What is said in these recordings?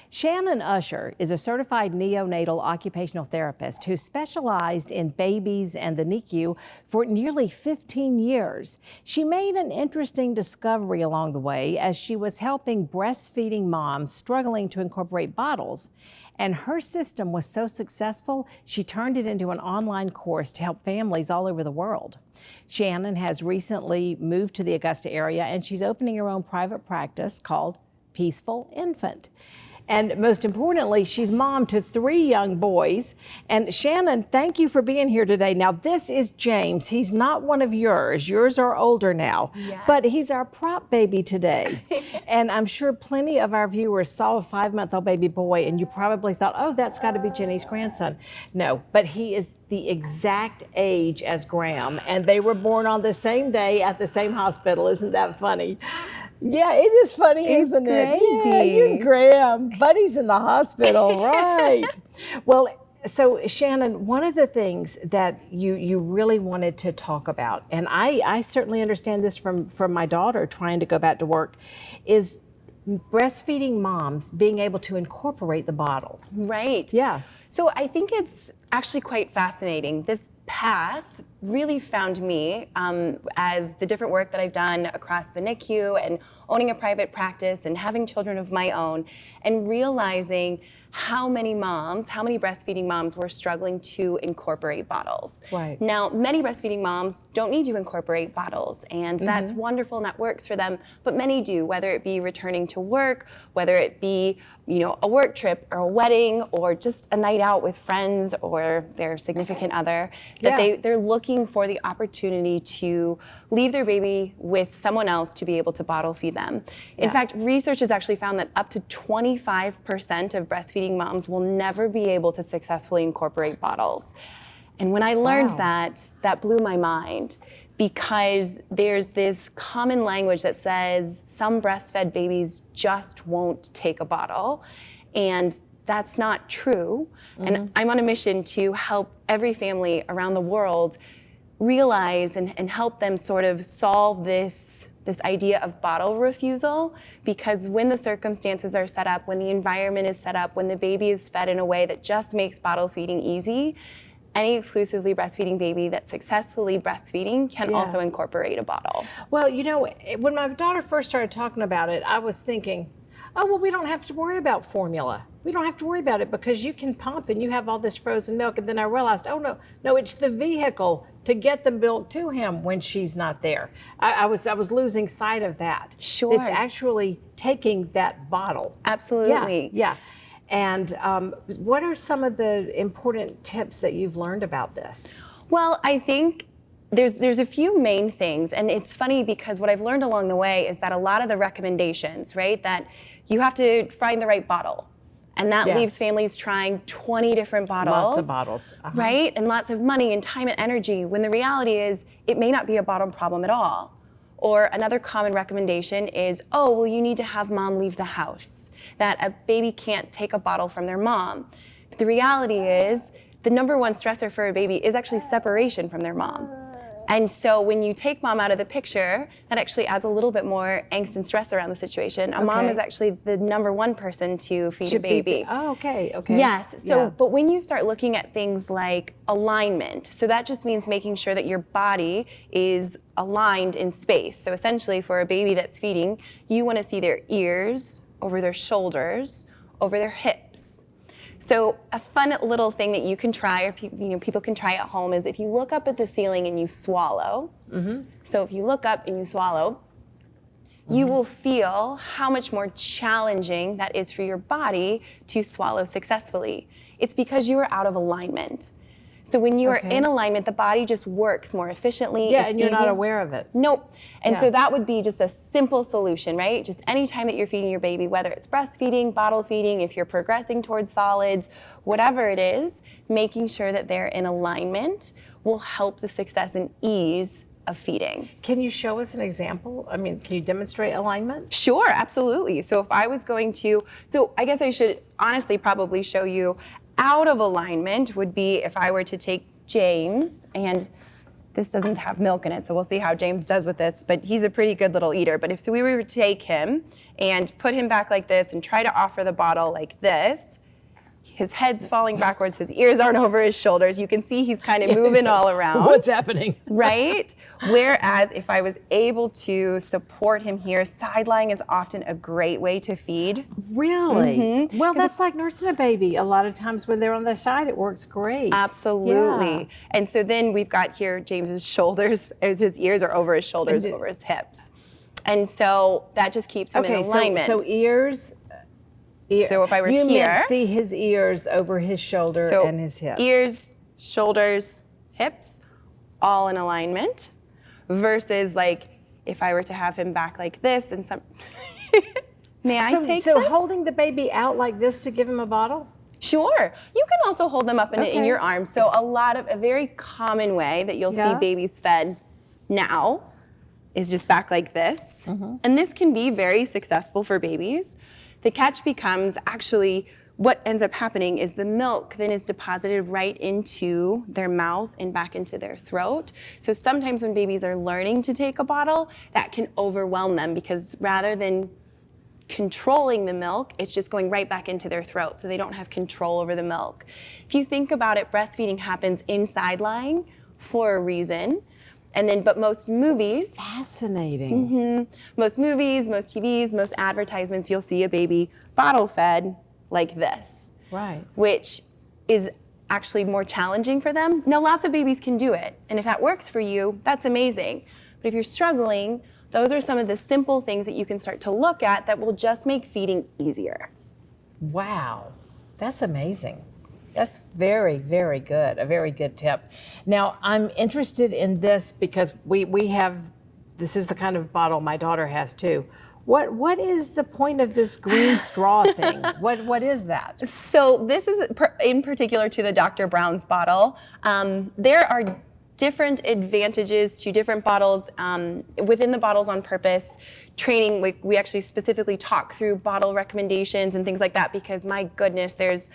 Shannon Usher is a certified neonatal occupational therapist who specialized in babies and the NICU for nearly 15 years. She made an interesting discovery along the way as she was helping breastfeeding moms struggling to incorporate bottles. And her system was so successful, she turned it into an online course to help families all over the world. Shannon has recently moved to the Augusta area, and she's opening her own private practice called Peaceful Infant. And most importantly, she's mom to 3 young boys. And Shannon, thank you for being here today. Now, this is James. He's not one of yours. Yours are older now. Yes. But he's our prop baby today. And I'm sure plenty of our viewers saw a 5-month-old baby boy, and you probably thought, oh, that's got to be Jenny's grandson. No, but he is the exact age as Graham. And they were born on the same day at the same hospital. Isn't that funny? Yeah, it is funny, isn't it? Yeah, you and Graham, buddies in the hospital, right? Well, so Shannon, one of the things that you really wanted to talk about, and I certainly understand this from my daughter trying to go back to work, is breastfeeding moms being able to incorporate the bottle. Right. Yeah. So I think it's actually quite fascinating. This path really found me as the different work that I've done across the NICU and owning a private practice and having children of my own, and realizing how many breastfeeding moms were struggling to incorporate bottles. Right. Now, many breastfeeding moms don't need to incorporate bottles, and that's wonderful and that works for them, but many do, whether it be returning to work, whether it be, a work trip or a wedding or just a night out with friends or their significant other, that they're looking for the opportunity to leave their baby with someone else to be able to bottle feed them. In fact, research has actually found that up to 25% of breastfeeding moms will never be able to successfully incorporate bottles. And when I learned that blew my mind, because there's this common language that says some breastfed babies just won't take a bottle, and that's not true. And I'm on a mission to help every family around the world realize and help them sort of solve this idea of bottle refusal, because when the circumstances are set up, when the environment is set up, when the baby is fed in a way that just makes bottle feeding easy, any exclusively breastfeeding baby that's successfully breastfeeding can also incorporate a bottle. Well, when my daughter first started talking about it, I was thinking, oh, well, we don't have to worry about formula. We don't have to worry about it because you can pump and you have all this frozen milk. And then I realized, oh, no, it's the vehicle to get the milk to him when she's not there. I was losing sight of that. Sure. It's actually taking that bottle. Absolutely. Yeah. And what are some of the important tips that you've learned about this? Well, I think there's a few main things, and it's funny because what I've learned along the way is that a lot of the recommendations, right, that you have to find the right bottle, and that leaves families trying 20 different bottles. Lots of bottles. Right, and lots of money and time and energy, when the reality is it may not be a bottle problem at all. Or another common recommendation is, oh, well, you need to have mom leave the house, that a baby can't take a bottle from their mom. But the reality is the number one stressor for a baby is actually separation from their mom. And so when you take mom out of the picture, that actually adds a little bit more angst and stress around the situation. A mom is actually the number one person to feed a baby. Oh, okay. Yes, so, but when you start looking at things like alignment, so that just means making sure that your body is aligned in space. So essentially for a baby that's feeding, you want to see their ears over their shoulders, over their hips. So a fun little thing that you can try, or people can try at home, is if you look up at the ceiling and you swallow. So if you look up and you swallow, you will feel how much more challenging that is for your body to swallow successfully. It's because you are out of alignment. So when you are in alignment, the body just works more efficiently. Yeah, and you're not aware of it. Nope. And so that would be just a simple solution, right? Just any time that you're feeding your baby, whether it's breastfeeding, bottle feeding, if you're progressing towards solids, whatever it is, making sure that they're in alignment will help the success and ease of feeding. Can you show us an example? I mean, can you demonstrate alignment? Sure, absolutely. So if I was going to, I guess I should honestly probably show you out of alignment would be if I were to take James and this doesn't have milk in it, so we'll see how James does with this, but he's a pretty good little eater. But if we were to take him and put him back like this and try to offer the bottle like this, his head's falling backwards, his ears aren't over his shoulders. You can see he's kind of moving all around. What's happening? Right? Whereas if I was able to support him here, side lying is often a great way to feed. Really? Mm-hmm. Well, that's like nursing a baby. A lot of times when they're on the side, it works great. Absolutely. Yeah. And so then we've got here James's shoulders, his ears are over his shoulders, over his hips. And so that just keeps him in alignment. So ears. So if I were you here, meant see his ears over his shoulder and his hips. Ears, shoulders, hips, all in alignment. Versus like if I were to have him back like this and some. May I take So this? holding the baby out like this to give him a bottle? Sure. You can also hold them up in your arms. So a very common way that you'll see babies fed now is just back like this. And this can be very successful for babies. The catch becomes actually what ends up happening is the milk then is deposited right into their mouth and back into their throat. So sometimes when babies are learning to take a bottle, that can overwhelm them because rather than controlling the milk, it's just going right back into their throat, so they don't have control over the milk. If you think about it, breastfeeding happens inside lying for a reason. And then, but most movies. Fascinating. Most movies, most TVs, most advertisements, you'll see a baby bottle fed like this. Right. Which is actually more challenging for them. Now, lots of babies can do it. And if that works for you, that's amazing. But if you're struggling, those are some of the simple things that you can start to look at that will just make feeding easier. Wow. That's amazing. That's very, very good. A very good tip. Now, I'm interested in this because we have, this is the kind of bottle my daughter has too. What is the point of this green straw thing? What is that? So this is in particular to the Dr. Brown's bottle. There are different advantages to different bottles. Within the Bottles on Purpose training, we actually specifically talk through bottle recommendations and things like that because my goodness, there's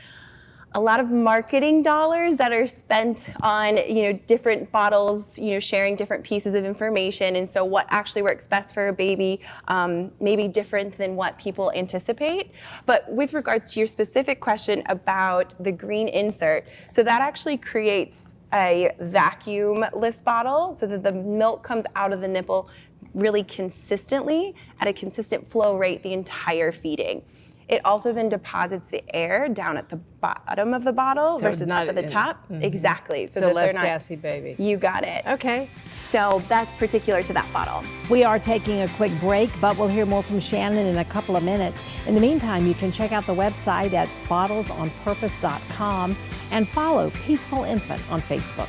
a lot of marketing dollars that are spent on, different bottles, sharing different pieces of information. And so what actually works best for a baby may be different than what people anticipate. But with regards to your specific question about the green insert, so that actually creates a vacuum-less bottle so that the milk comes out of the nipple really consistently at a consistent flow rate the entire feeding. It also then deposits the air down at the bottom of the bottle versus up at the top. Exactly. So that less gassy baby. You got it. Okay. So that's particular to that bottle. We are taking a quick break, but we'll hear more from Shannon in a couple of minutes. In the meantime, you can check out the website at bottlesonpurpose.com and follow Peaceful Infant on Facebook.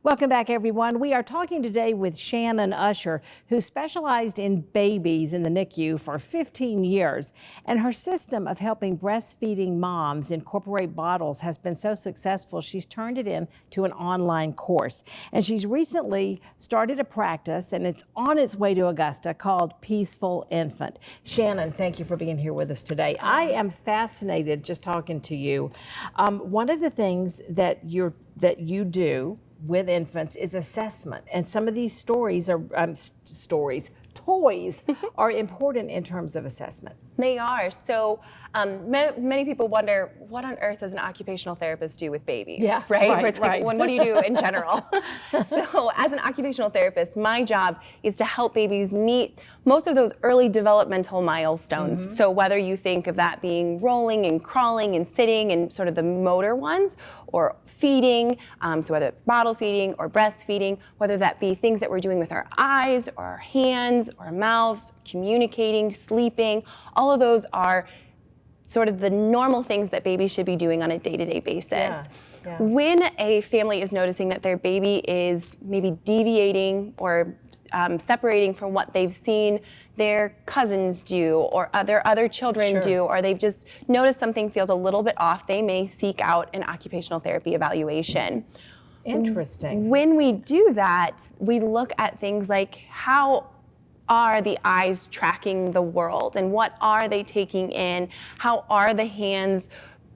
Welcome back, everyone. We are talking today with Shannon Usher, who specialized in babies in the NICU for 15 years. And her system of helping breastfeeding moms incorporate bottles has been so successful, she's turned it into an online course. And she's recently started a practice, and it's on its way to Augusta, called Peaceful Infant. Shannon, thank you for being here with us today. I am fascinated just talking to you. One of the things that you do with infants is assessment, and some of these toys are important in terms of assessment. They are. So many people wonder, what on earth does an occupational therapist do with babies? Yeah, right? right, It's like, what do you do in general? So as an occupational therapist, my job is to help babies meet most of those early developmental milestones. So whether you think of that being rolling and crawling and sitting and sort of the motor ones, or feeding, so whether it's bottle feeding or breastfeeding, whether that be things that we're doing with our eyes or our hands or our mouths, communicating, sleeping, all of those are sort of the normal things that babies should be doing on a day-to-day basis. Yeah. When a family is noticing that their baby is maybe deviating or separating from what they've seen their cousins do or other children do, or they've just noticed something feels a little bit off, they may seek out an occupational therapy evaluation. Interesting. When we do that, we look at things like how are the eyes tracking the world and what are they taking in? How are the hands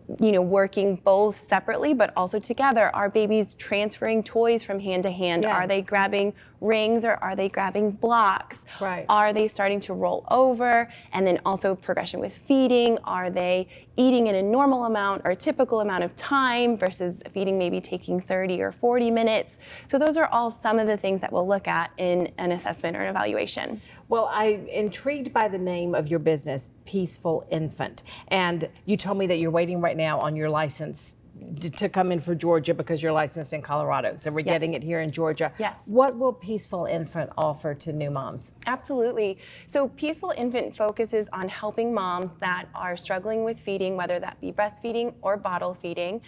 working both separately but also together. Are babies transferring toys from hand to hand? Yeah. Are they grabbing rings or are they grabbing blocks? Right. Are they starting to roll over? And then also progression with feeding. Are they eating in a normal amount or typical amount of time versus feeding maybe taking 30 or 40 minutes? So those are all some of the things that we'll look at in an assessment or an evaluation. Well, I'm intrigued by the name of your business, Peaceful Infant. And you told me that you're waiting right now on your license to come in for Georgia because you're licensed in Colorado. So we're getting it here in Georgia. Yes. What will Peaceful Infant offer to new moms? Absolutely. So Peaceful Infant focuses on helping moms that are struggling with feeding, whether that be breastfeeding or bottle feeding,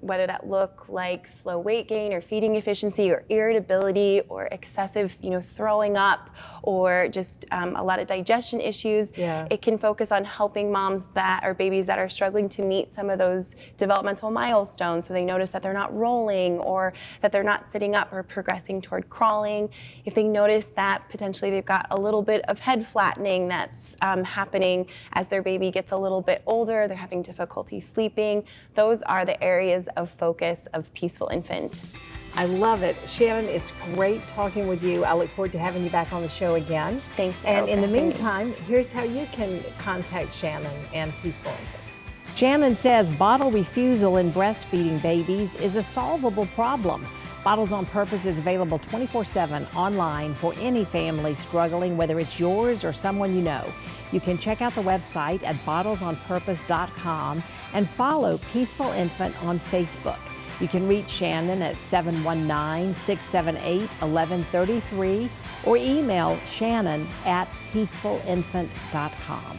whether that look like slow weight gain or feeding efficiency or irritability or excessive, throwing up or just a lot of digestion issues. Yeah. It can focus on helping moms that are babies that are struggling to meet some of those developmental milestones. So they notice that they're not rolling or that they're not sitting up or progressing toward crawling. If they notice that potentially they've got a little bit of head flattening that's happening as their baby gets a little bit older, they're having difficulty sleeping, those are the areas of focus of Peaceful Infant. I love it. Shannon, it's great talking with you. I look forward to having you back on the show again. Thank you. And in the meantime, here's how you can contact Shannon and Peaceful Infant. Shannon says bottle refusal in breastfeeding babies is a solvable problem. Bottles on Purpose is available 24/7 online for any family struggling, whether it's yours or someone you know. You can check out the website at bottlesonpurpose.com and follow Peaceful Infant on Facebook. You can reach Shannon at 719-678-1133 or email Shannon at peacefulinfant.com.